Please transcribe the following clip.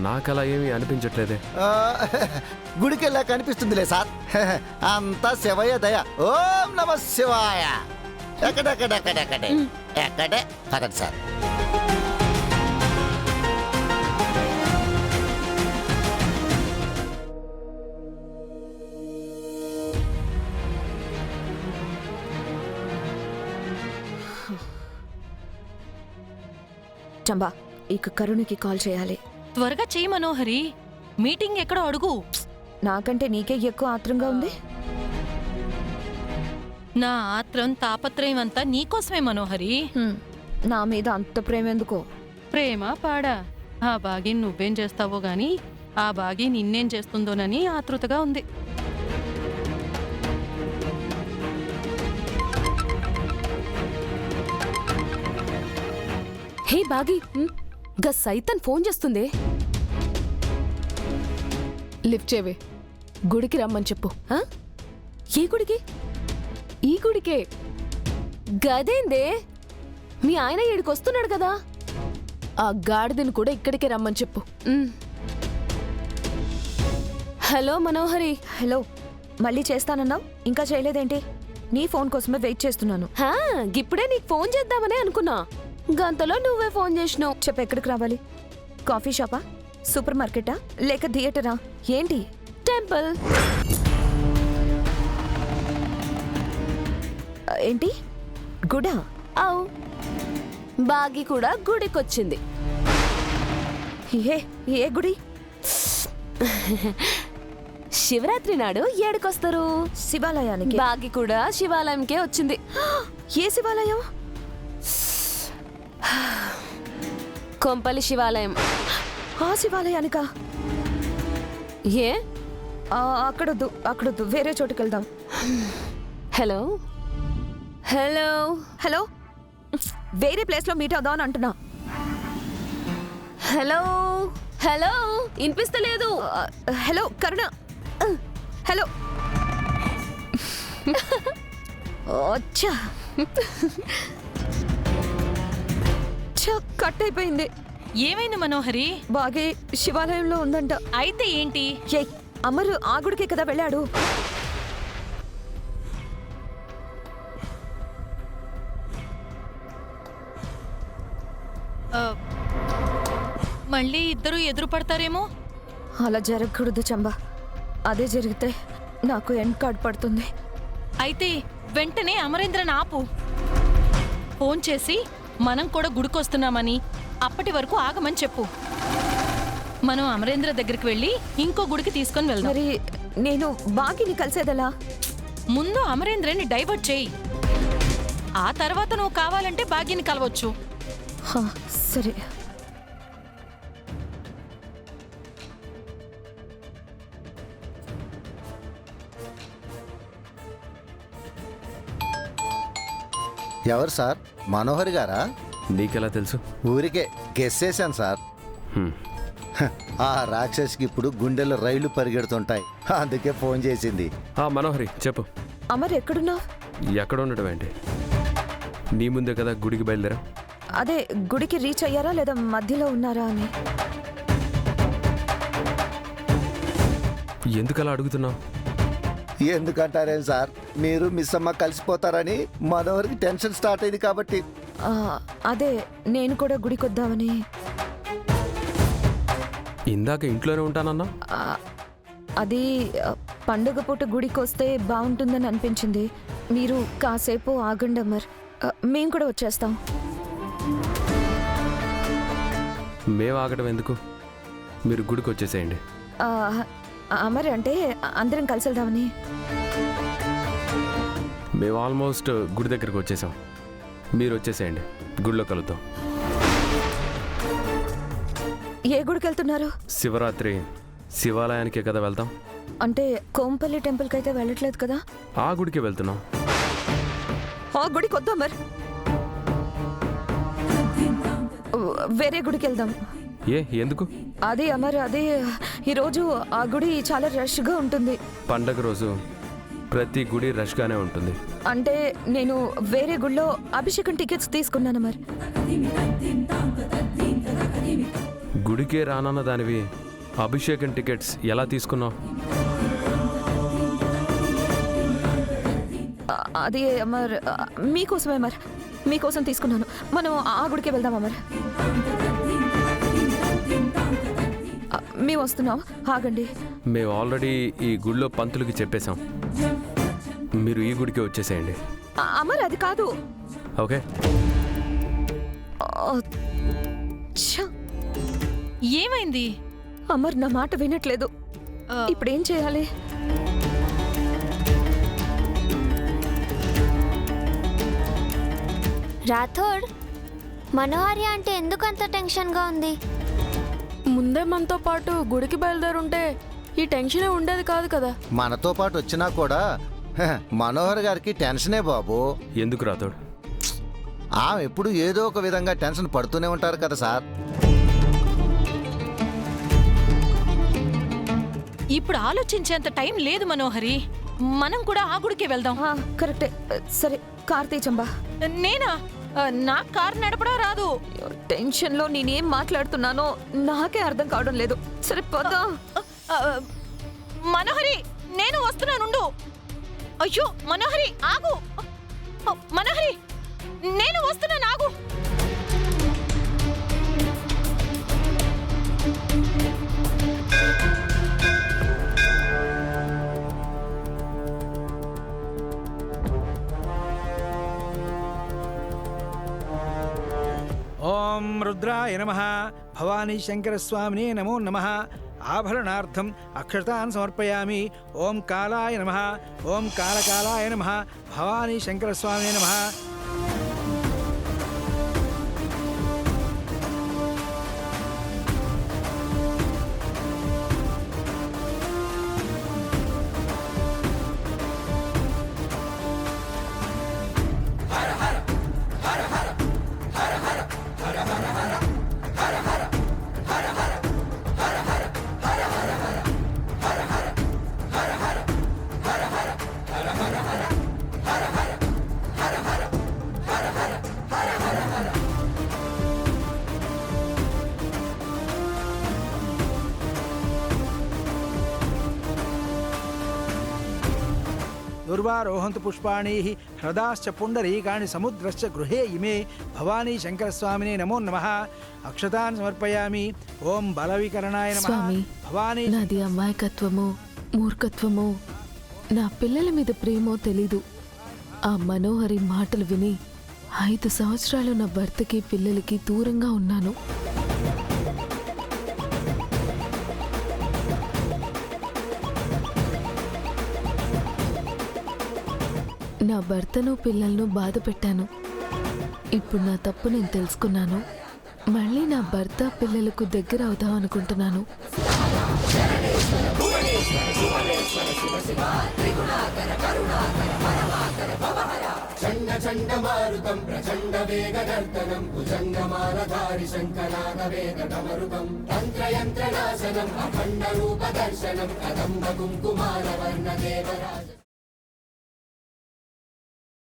నాకు అలా ఏమీ అనిపించట్లేదే. గుడికెళ్ళా కనిపిస్తుందిలే సార్. అంతా శివయ్య దయ. ఓం నమ శివాయ. ఎక్కడే పదండి సార్. చంబా, ఇక కరుణకి కాల్ చేయాలి. త్వరగా చెయ్యి మనోహరి, మీటింగ్ ఎక్కడో అడుగు. నాకంటే నీకే ఎక్కువ ఆత్రంగా ఉంది. నా ఆత్రం తాపత్రయం అంతా నీకోసమే మనోహరి. నా మీద అంత ప్రేమ ఎందుకో? ప్రేమ పాడా, ఆ బాగి నువ్వేం చేస్తావో గాని ఆ బాగి నిన్నేం చేస్తుందోనని ఆతృతగా ఉంది. హే బాగి, గా సైతన్ ఫోన్ చేస్తుందే. లిఫ్ట్ చేయవే. గుడికి రమ్మని చెప్పు. ఏ గుడికి? ఈ గుడికే. గదేందే, మీ ఆయన ఇక్కడికి వస్తున్నాడు కదా, ఆ గాడిదని కూడా ఇక్కడికే రమ్మని చెప్పు. హలో మనోహరి. హలో, మళ్ళీ చేస్తానన్నావు, ఇంకా చేయలేదేంటి? నీ ఫోన్ కోసమే వెయిట్ చేస్తున్నాను. ఇప్పుడే నీకు ఫోన్ చేద్దామనే అనుకున్నా, గంతలో నువ్వే ఫోన్ చేసినావు. చెప్పు, ఎక్కడికి రావాలి? కాఫీ షాపా, సూపర్ మార్కెటా, లేక థియేటరా? ఏంటి? టెంపుల్. ఏంటి, గుడా? అవు, బాగి కూడా గుడికొచ్చింది. ఏ గుడి? శివరాత్రి నాడు ఏడుకొస్తారు. శివాలయానికి. బాగి కూడా శివాలయంకే వచ్చింది. ఏ శివాలయం? కొంపలి శివాలయం. ఆ శివాలయానికా? ఏ? అక్కడొద్దు, వేరే చోటుకి వెళ్దాం. హలో హలో హలో, వేరే ప్లేస్ లో మీట్ అవుదాం అని అంటున్నా. హలో హలో, వినిపిస్తలేదు. Hello Karuna, hello. అచ్చా, కట్ అయిపోయింది. ఏమైంది మనోహరి? బాగే శివాలయంలో ఉందంట. అయితే ఏంటి? అమరు ఆ గుడికే కదా వెళ్ళాడు. మళ్ళీ ఇద్దరు ఎదురు పడతారేమో. అలా జరగకూడదు చంబా, అదే జరిగితే నాకు ఎండ్ కార్డ్ పడుతుంది. అయితే వెంటనే అమరేంద్రని ఆపు. ఫోన్ చేసి మనం కూడా గుడికొస్తున్నామని, అప్పటి వరకు ఆగమని చెప్పు. మనం అమరేంద్ర దగ్గరికి వెళ్ళి ఇంకో గుడికి తీసుకొని వెళ్దాం. మరి నేను బాగిని కలిసేదలా? ముందు అమరేంద్రని డైవర్ట్ చేయి, ఆ తర్వాత నువ్వు కావాలంటే భాగ్యని కలవచ్చు. సరే. ఎవరు సార్? మనోహరి గారా? నీకెలా తెలుసు? ఊరికే గెస్ చేశాను సార్. ఆ రాక్షసికి ఇప్పుడు గుండెలో రైళ్లు పరిగెడుతుంటాయి, అందుకే ఫోన్ చేసింది. మనోహరి చెప్పు. అమర్ ఎక్కడున్నావు? ఎక్కడ ఉండడం ఏంటి? నీ ముందే కదా గుడికి బయలుదేరా. అదే గుడికి రీచ్ అయ్యారా లేదా మధ్యలో ఉన్నారా అని. ఎందుకలా అడుగుతున్నావు? ఎందుకంటారేం సార్, మీరు మిస్ అమ్మ కలిసిపోతారని మనోహరికి టెన్షన్ స్టార్ట్ అయింది కాబట్టి. అదే నేను కూడా గుడికి వద్దామని. ఇందాక ఇంట్లోనే ఉంటానన్నా. అది పండుగ పూట గుడికి వస్తే బాగుంటుందని అనిపించింది. మీరు కాసేపు ఆగండి అమర్, మేము కూడా వచ్చేస్తాం. మేము ఆగడం ఎందుకు? మీరు గుడికి వచ్చేసేయండి. అమర్ అంటే అందరం కలిసి వెళ్దామని. మేము ఆల్మోస్ట్ గుడి దగ్గరికి వచ్చేసాం, మీరు వచ్చేసేయండి, గుడిలో కలుద్దాం. ఏ గుడికి వెళ్తున్నారు? శివరాత్రి శివాలయానికే కదా వెళ్తాం. అంటే కోంపల్లి టెంపుల్కి అయితే వెళ్ళట్లేదు కదా? ఆ గుడికి వెళ్తున్నాం. ఆ గుడికి వద్దాం మరి, వేరే గుడికి వెళ్దాం. ఎందుకు? అది అమర్, అది ఈరోజు ఆ గుడి చాలా రష్గా ఉంటుంది. పండగ రోజు ప్రతి గుడి రష్గానే ఉంటుంది. అంటే నేను వేరే గుడిలో అభిషేకం టికెట్స్ తీసుకున్నాను మరి. గుడికే రానన్న దానివి అభిషేకం టికెట్స్ ఎలా తీసుకున్నావు? అది అమర్ మీకోసమే అమర్, మీకోసం తీసుకున్నాను. మనం ఆ గుడికి వెళ్దాం అమర్. మేము వస్తున్నాం, ఆగండి. మేము ఆల్రెడీ ఈ గుడిలో పంతులకి చెప్పేశాం. మీరు ఈ గుడికి వచ్చేసేయండి. అమర్ అది కాదు. ఓకే. ఛ! ఏమైంది? అమర్ నా మాట వినట్లేదు. ఇప్పుడేం చేయాలి? రాథోడ్, మనోహరి అంటే ఎందుకు అంత టెన్షన్గా ఉంది? ముందే మనతో పాటు గుడికి బయలుదేరుంటే ఈ టెన్షనే ఉండేది కాదు కదా. మనతో పాటు వచ్చినా కూడా మనోహర్ గారికి టెన్షనే బాబు. ఎందుకు రాతోడు? ఆమె ఎప్పుడు ఏదో ఒక విధంగా టెన్షన్ పడుతూనే ఉంటారు కదా సార్. ఇప్పుడు ఆలోచించేంత టైం లేదు మనోహరి. మనం కూడా ఆ గుడికి వెళ్దాం. కరెక్టే. సరే, కార్ తీచంబా. నేనా? నా కారు నడపడం రాదు. టెన్షన్లో నేనేం మాట్లాడుతున్నానో నాకే అర్థం కావడం లేదు. సరే పద. మనోహరి, నేను వస్తున్నానుండు. అయ్యో మనోహరి ఆగు. మనోహరి, నేను వస్తున్నాను, ఆగు. ఓం రుద్రాయ నమః. భవానీ శంకర స్వామినే నమో నమః. ఆభరణార్థం అక్షతాన్ సమర్పయామి. ఓం కాలాయ నమః. ఓం కాళకాలాయ నమః. భవానీ శంకర స్వామినే నమః. దుర్వారోహంతు పుష్పాణి హ్రదాశ్చ పుండరీకాణి సముద్రశ్చ గృహే ఇమే. భవానీ శంకర స్వామినే నమో నమః. అక్షతాన్ సమర్పయామి. ఓం బలవికరణాయ నమః. స్వామి, భవానీ నాది అమాయకత్వమో మూర్ఖత్వమో నా పిల్లల మీద ప్రేమో తెలీదు. ఆ మనోహరి మాటలు విని 5 సంవత్సరాలు నా భర్తకి పిల్లలకి దూరంగా ఉన్నాను. నా భర్తను పిల్లలను బాధ పెట్టాను. ఇప్పుడు నా తప్పు నేను తెలుసుకున్నాను. మళ్ళీ నా భర్త పిల్లలకు దగ్గర అవుదాం అనుకుంటున్నాను. చండ చండమారుతం ప్రచండ వేగదర్తనం భుజంగమాలధారి శంకనాద వేద డమరుకం తంత్రయంత్రనాశనం అఖండ రూప దర్శనం కదంబ కుంకుమార వర్ణ దేవరాజ.